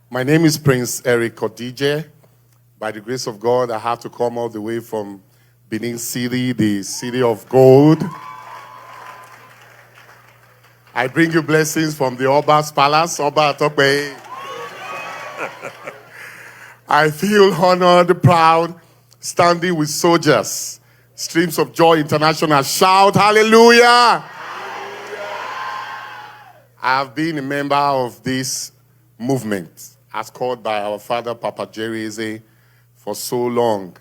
My name is Prince Eric Odije. By the grace of God, I have to come all the way from Benin City, the city of gold. I bring you blessings from the Oba's Palace, Oba Atope. I feel honored, proud, standing with soldiers. Streams of Joy International. Shout hallelujah! I have been a member of this movement as called by our father, Pastor Jerry Eze, for so long.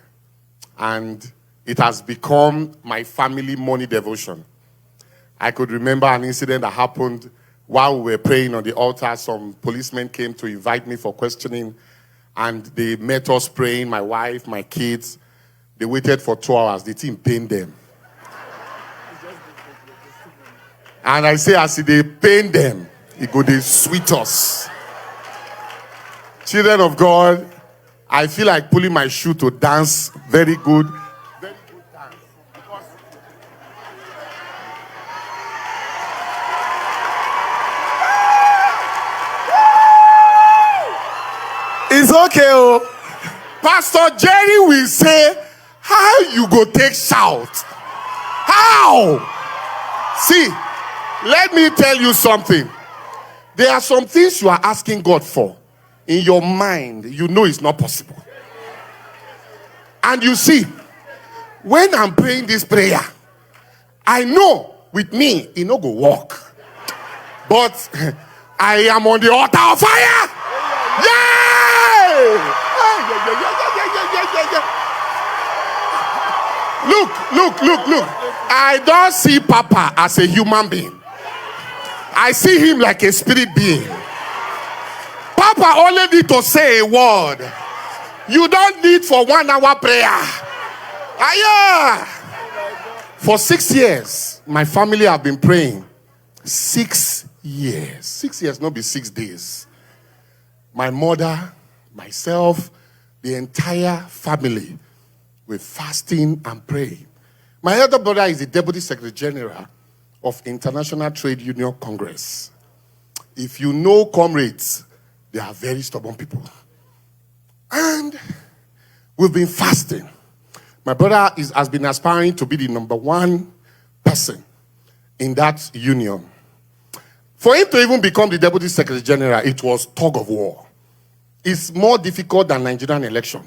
And it has become my family morning devotion. I could remember an incident that happened while we were praying on the altar. Some policemen came to invite me for questioning, and they met us praying, my wife, my kids. They waited for 2 hours. The team pained them. And I say, as they pain them, it go they sweet us. Children of God, I feel like pulling my shoe to dance very good. Very good dance. It's okay. Oh. Pastor Jerry will say, how you go take shout? How? See, let me tell you something. There are some things you are asking God for. In your mind, you know it's not possible. And you see, when I'm praying this prayer, I know with me, it no go walk. But I am on the altar of fire. Yay! Look. I don't see Papa as a human being. I see him like a spirit being. Papa only need to say a word. You don't need for 1 hour prayer. For 6 years, my family have been praying. 6 years. 6 years, not be 6 days. My mother, myself, the entire family were fasting and praying. My elder brother is the Deputy Secretary General of International Trade Union Congress. If you know comrades, they are very stubborn people. And we've been fasting. My brother has been aspiring to be the #1 person in that union. For him to even become the Deputy Secretary General, it was tug of war. It's more difficult than Nigerian election.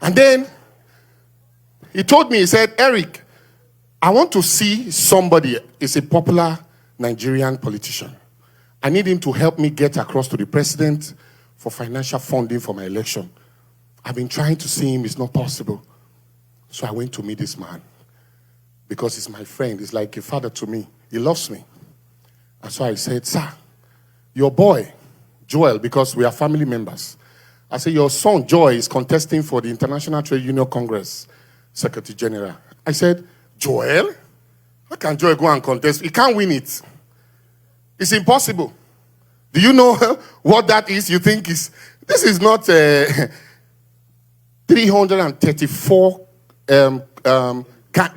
And then he told me, he said, Eric, I want to see somebody. Is a popular Nigerian politician. I need him to help me get across to the president for financial funding for my election. I've been trying to see him. It's not possible. So I went to meet this man because he's my friend. He's like a father to me. He loves me. And so I said, sir, your boy, Joel, because we are family members. I said, your son, Joy, is contesting for the International Trade Union Congress Secretary General. I said, Joel? How can Joel go and contest? He can't win it. It's impossible. Do you know what that is? You think this is not 334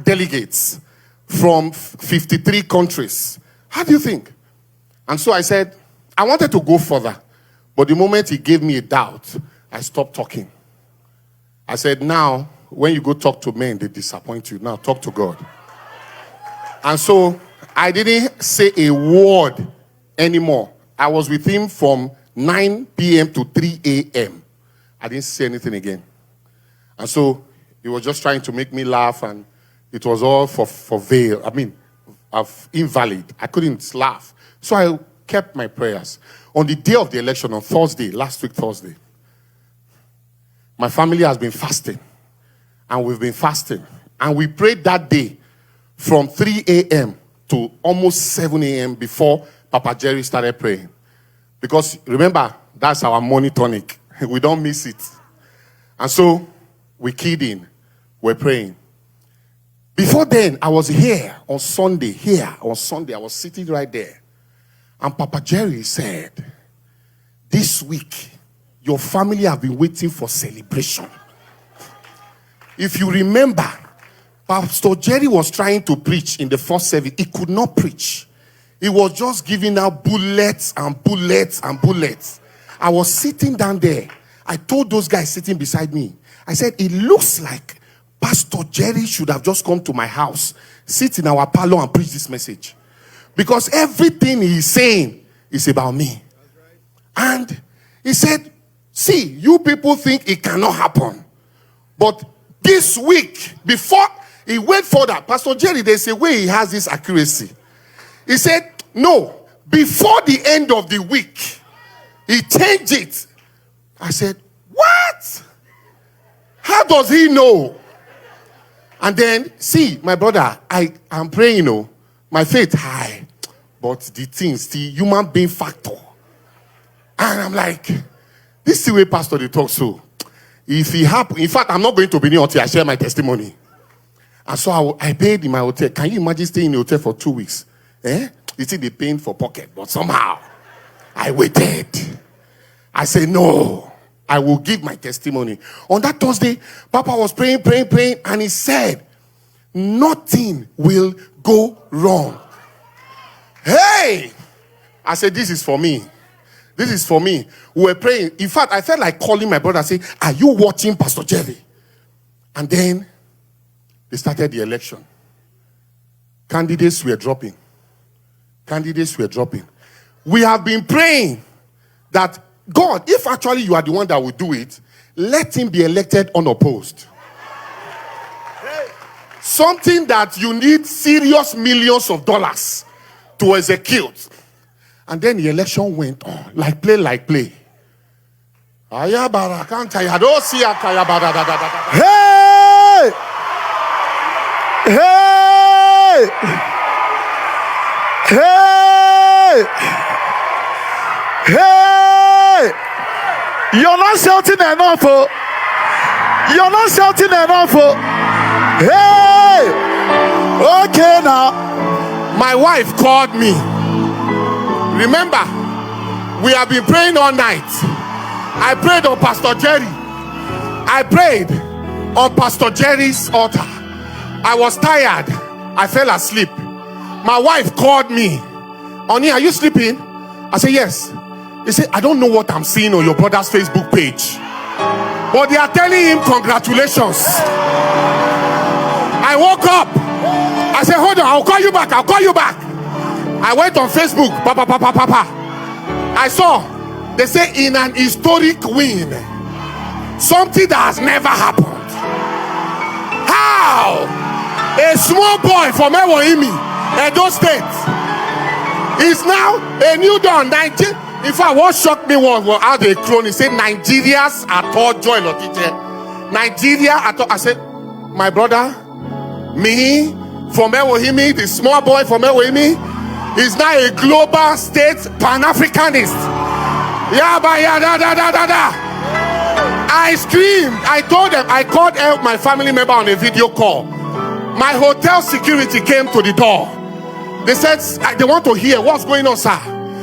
delegates from 53 countries. How do you think? And so I said, I wanted to go further. But the moment he gave me a doubt, I stopped talking. I said, now, when you go talk to men, they disappoint you. Now talk to God. And so I didn't say a word anymore. I was with him from 9 p.m. to 3 a.m. I didn't say anything again. And so he was just trying to make me laugh, and it was all for veil. Invalid. I couldn't laugh. So I kept my prayers. On the day of the election, on Thursday, last week Thursday, my family has been fasting. And we've been fasting. And we prayed that day from 3 a.m. to almost 7 a.m. before Papa Jerry started praying. Because remember, that's our morning tonic. We don't miss it. And so we keyed in. We're praying. Before then, I was here on Sunday. I was sitting right there. And Papa Jerry said, this week, your family have been waiting for celebration. If you remember, Pastor Jerry was trying to preach in the first service. He could not preach. He was just giving out bullets and bullets and bullets. I was sitting down there. I told those guys sitting beside me, I said, it looks like Pastor Jerry should have just come to my house, sit in our parlor and preach this message. Because everything he's saying is about me. And he said, see, you people think it cannot happen. But this week, before he went further, Pastor Jerry, there's a way he has this accuracy. He said, no, before the end of the week, he changed it. I said, what? How does he know? And then, see, my brother, I'm praying, my faith high. But the things, the human being factor. And I'm like, this is the way Pastor they talk so. If he happen, in fact, I'm not going to be near until I share my testimony. And so I paid in my hotel. Can you imagine staying in the hotel for 2 weeks? You see the pain for pocket, but somehow I waited. I said, no, I will give my testimony. On that Thursday, Papa was praying, and he said, nothing will go wrong. Hey! I said, this is for me. This is for me. We were praying. In fact, I felt like calling my brother and saying, are you watching Pastor Jerry? And then they started the election. Candidates were dropping. We have been praying that, God, if actually you are the one that will do it, let him be elected unopposed. Something that you need serious millions of dollars to execute. And then the election went on. Like play. Hey! Hey! Hey! Hey! You're not shouting enough. You're not shouting enough. Hey! Okay now. My wife called me. Remember, we have been praying all night. I prayed on Pastor Jerry. I prayed on Pastor Jerry's altar. I was tired. I fell asleep. My wife called me. Oni, are you sleeping? I said, yes. He said, I don't know what I'm seeing on your brother's Facebook page, but they are telling him congratulations. I woke up. I said, hold on, I'll call you back. I went on Facebook. Papa. I saw, they say, in an historic win. Something that has never happened. How? A small boy from Ewohimi, Edo State, is now a new dawn. In fact, what shocked me was how they clone. He said, Nigeria's at all joy. Nigeria at all. I said, my brother, me from Ewohimi, the small boy from Ewohimi, is now a global state Pan-Africanist. I screamed. I told them, I called my family member on a video call. My hotel security came to the door. They said they want to hear what's going on, sir.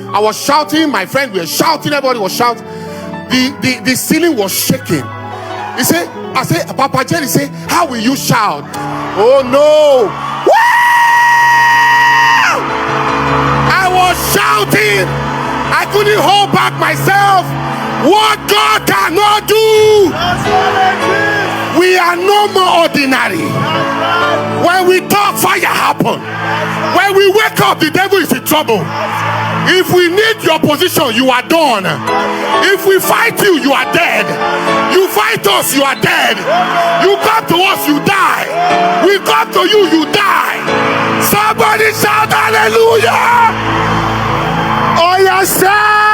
I was shouting, my friend, we were shouting, everybody was shouting. The ceiling was shaking. He said, I said, Papa Jerry said, how will you shout? Oh no! I was shouting. I couldn't hold back myself. What God cannot do, we are no more ordinary. When we talk, fire happen. When we wake up, the devil is in trouble. If we need your position, you are done. If we fight you, you are dead. You fight us, you are dead. You come to us, you die. We come to you, you die. Somebody shout hallelujah. Oh yes, sir.